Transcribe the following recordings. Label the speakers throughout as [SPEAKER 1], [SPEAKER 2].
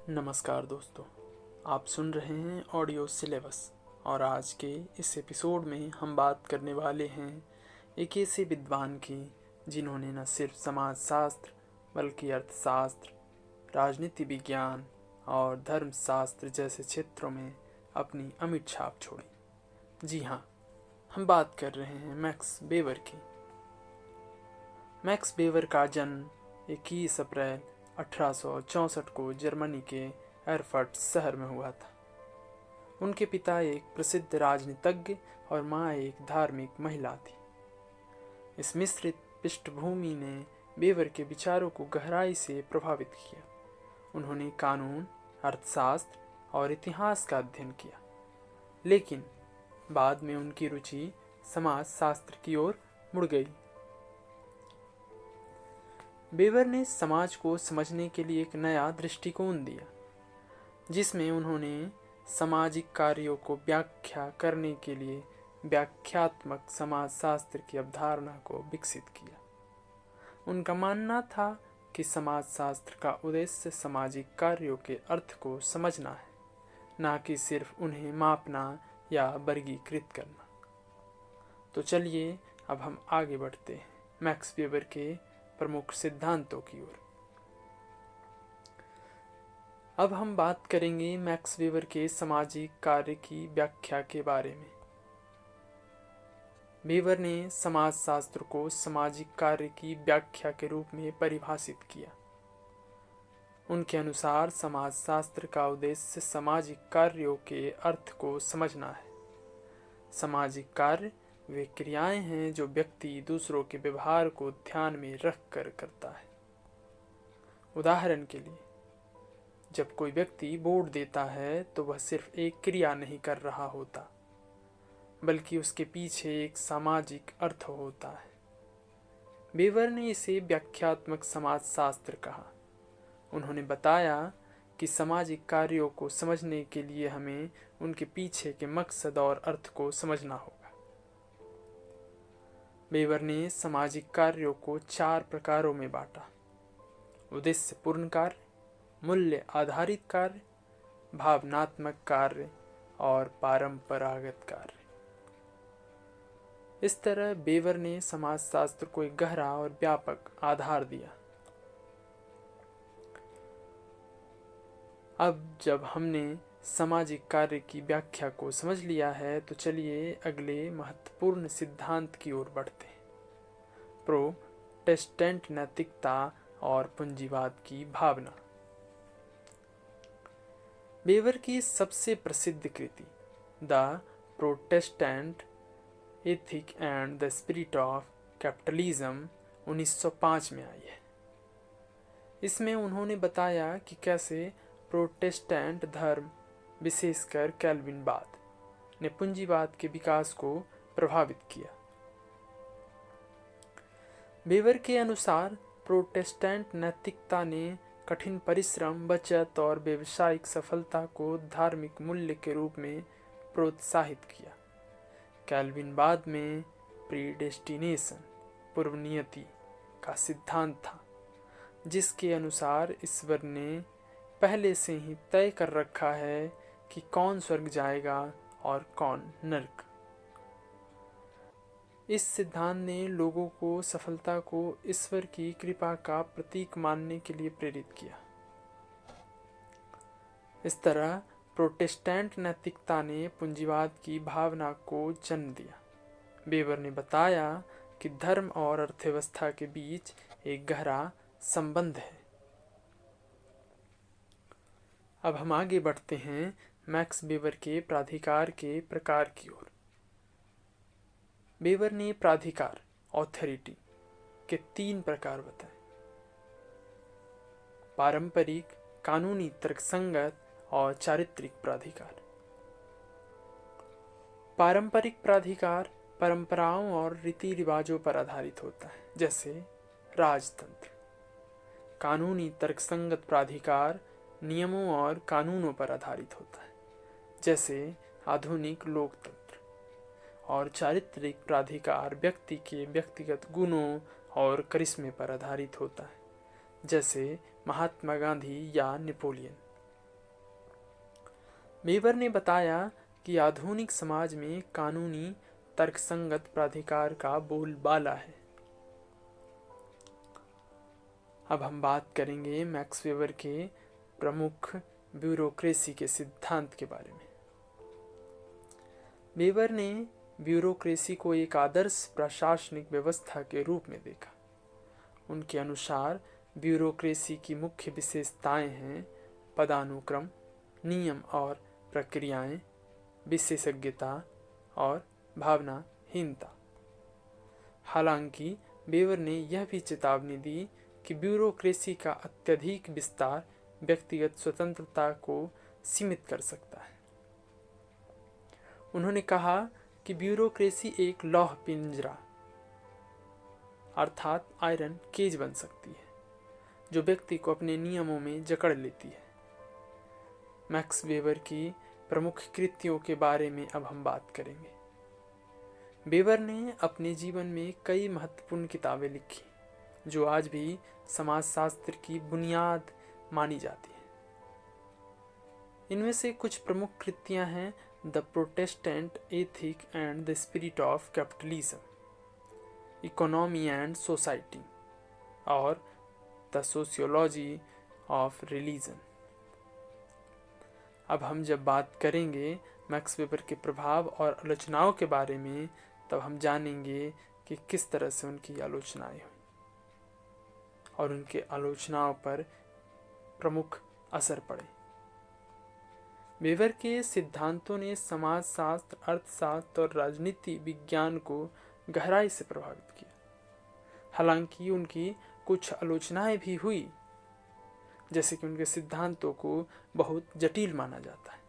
[SPEAKER 1] नमस्कार दोस्तों, आप सुन रहे हैं ऑडियो सिलेबस और आज के इस एपिसोड में हम बात करने वाले हैं एक ऐसे विद्वान की जिन्होंने न सिर्फ समाजशास्त्र बल्कि अर्थशास्त्र, राजनीति विज्ञान और धर्मशास्त्र जैसे क्षेत्रों में अपनी अमिट छाप छोड़ी। जी हाँ, हम बात कर रहे हैं मैक्स वेबर की। मैक्स वेबर का जन्म 21 अप्रैल 1864 को जर्मनी के एरफर्ट शहर में हुआ था। उनके पिता एक प्रसिद्ध राजनीतिज्ञ और माँ एक धार्मिक महिला थी। इस मिश्रित पृष्ठभूमि ने वेबर के विचारों को गहराई से प्रभावित किया। उन्होंने कानून, अर्थशास्त्र और इतिहास का अध्ययन किया, लेकिन बाद में उनकी रुचि समाजशास्त्र की ओर मुड़ गई। वेबर ने समाज को समझने के लिए एक नया दृष्टिकोण दिया, जिसमें उन्होंने सामाजिक कार्यों को व्याख्या करने के लिए व्याख्यात्मक समाजशास्त्र की अवधारणा को विकसित किया। उनका मानना था कि समाजशास्त्र का उद्देश्य सामाजिक कार्यों के अर्थ को समझना है, न कि सिर्फ उन्हें मापना या वर्गीकृत करना। तो चलिए अब हम आगे बढ़ते हैं मैक्स वेबर के प्रमुख सिद्धांतों की ओर। अब हम बात करेंगे मैक्स वेबर के सामाजिक कार्य की व्याख्या के बारे में। वेबर ने समाजशास्त्र को सामाजिक कार्य की व्याख्या के रूप में परिभाषित किया। उनके अनुसार समाजशास्त्र का उद्देश्य सामाजिक कार्यों के अर्थ को समझना है। सामाजिक कार्य वे क्रियाएं हैं जो व्यक्ति दूसरों के व्यवहार को ध्यान में रखकर करता है। उदाहरण के लिए, जब कोई व्यक्ति वोट देता है तो वह सिर्फ एक क्रिया नहीं कर रहा होता, बल्कि उसके पीछे एक सामाजिक अर्थ होता है। वेबर ने इसे व्याख्यात्मक समाजशास्त्र कहा। उन्होंने बताया कि सामाजिक कार्यों को समझने के लिए हमें उनके पीछे के मकसद और अर्थ को समझना होगा। वेबर ने सामाजिक कार्यों को 4 प्रकारों में बांटा: उद्देश्यपूर्ण कार्य, मूल्य आधारित कार्य, भावनात्मक कार्य और परंपरागत कार्य। इस तरह वेबर ने समाजशास्त्र को एक गहरा और व्यापक आधार दिया। अब जब हमने सामाजिक कार्य की व्याख्या को समझ लिया है, तो चलिए अगले महत्वपूर्ण सिद्धांत की ओर बढ़ते हैं: प्रोटेस्टेंट नैतिकता और पूंजीवाद की भावना। वेबर की सबसे प्रसिद्ध कृति the Protestant ethic and the spirit of capitalism 1905 में आई है। इसमें उन्होंने बताया कि कैसे प्रोटेस्टेंट धर्म, विशेषकर कैल्विनवाद, ने पूंजीवाद के विकास को प्रभावित किया। वेबर के अनुसार प्रोटेस्टेंट नैतिकता ने कठिन परिश्रम, बचत और व्यावसायिक सफलता को धार्मिक मूल्य के रूप में प्रोत्साहित किया। कैल्विनवाद में प्रीडेस्टिनेशन, पूर्व नियति का सिद्धांत था, जिसके अनुसार ईश्वर ने पहले से ही तय कर रखा है कि कौन स्वर्ग जाएगा और कौन नरक। इस सिद्धांत ने लोगों को सफलता को ईश्वर की कृपा का प्रतीक मानने के लिए प्रेरित किया। इस तरह प्रोटेस्टेंट नैतिकता ने पूंजीवाद की भावना को जन्म दिया। वेबर ने बताया कि धर्म और अर्थव्यवस्था के बीच एक गहरा संबंध है। अब हम आगे बढ़ते हैं मैक्स वेबर के प्राधिकार के प्रकार की ओर। वेबर ने प्राधिकार, ऑथोरिटी, के 3 प्रकार बताए: पारंपरिक, कानूनी, तर्कसंगत और चारित्रिक प्राधिकार। पारंपरिक प्राधिकार परंपराओं और रीति रिवाजों पर आधारित होता है, जैसे राजतंत्र। कानूनी तर्कसंगत प्राधिकार नियमों और कानूनों पर आधारित होता है, जैसे आधुनिक लोकतंत्र। और चारित्रिक प्राधिकार व्यक्ति के व्यक्तिगत गुणों और करिश्मे पर आधारित होता है, जैसे महात्मा गांधी या नेपोलियन। वेबर ने बताया कि आधुनिक समाज में कानूनी तर्कसंगत प्राधिकार का बोलबाला है। अब हम बात करेंगे मैक्स वेबर के प्रमुख ब्यूरोक्रेसी के सिद्धांत के बारे में। वेबर ने ब्यूरोक्रेसी को एक आदर्श प्रशासनिक व्यवस्था के रूप में देखा। उनके अनुसार ब्यूरोक्रेसी की मुख्य विशेषताएं हैं पदानुक्रम, नियम और प्रक्रियाएं, विशेषज्ञता और भावनाहीनता। हालांकि वेबर ने यह भी चेतावनी दी कि ब्यूरोक्रेसी का अत्यधिक विस्तार व्यक्तिगत स्वतंत्रता को सीमित कर सकता है। उन्होंने कहा कि ब्यूरोक्रेसी एक लौह पिंजरा अर्थात आयरन केज बन सकती है जो व्यक्ति को अपने नियमों में जकड़ लेती है। मैक्स वेबर की प्रमुख कृतियों के बारे में अब हम बात करेंगे। वेबर ने अपने जीवन में कई महत्वपूर्ण किताबें लिखी जो आज भी समाजशास्त्र की बुनियाद मानी जाती है। इनमें से कुछ प्रमुख कृतियां हैं the Protestant ethic and the spirit of capitalism, economy and society और द सोशियोलॉजी ऑफ रिलीजन। अब हम जब बात करेंगे मैक्स वेबर के प्रभाव और आलोचनाओं के बारे में, तब हम जानेंगे कि किस तरह से उनकी आलोचनाएं हुई और उनके आलोचनाओं पर प्रमुख असर पड़े। वेबर के सिद्धांतों ने समाजशास्त्र, अर्थशास्त्र और राजनीति विज्ञान को गहराई से प्रभावित किया। हालांकि उनकी कुछ आलोचनाएं भी हुई, जैसे कि उनके सिद्धांतों को बहुत जटिल माना जाता है,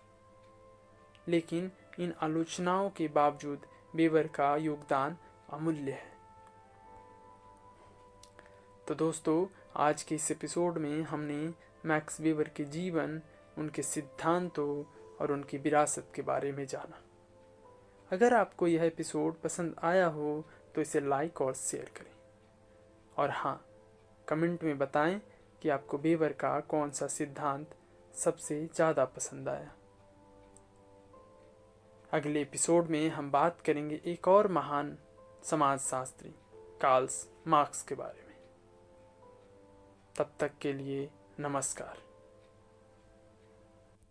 [SPEAKER 1] लेकिन इन आलोचनाओं के बावजूद वेबर का योगदान अमूल्य है। तो दोस्तों, आज के इस एपिसोड में हमने मैक्स वेबर के जीवन, उनके सिद्धांतों और उनकी विरासत के बारे में जाना। अगर आपको यह एपिसोड पसंद आया हो तो इसे लाइक और शेयर करें, और हाँ, कमेंट में बताएं कि आपको वेबर का कौन सा सिद्धांत सबसे ज़्यादा पसंद आया। अगले एपिसोड में हम बात करेंगे एक और महान समाजशास्त्री कार्ल मार्क्स के बारे में। तब तक के लिए नमस्कार।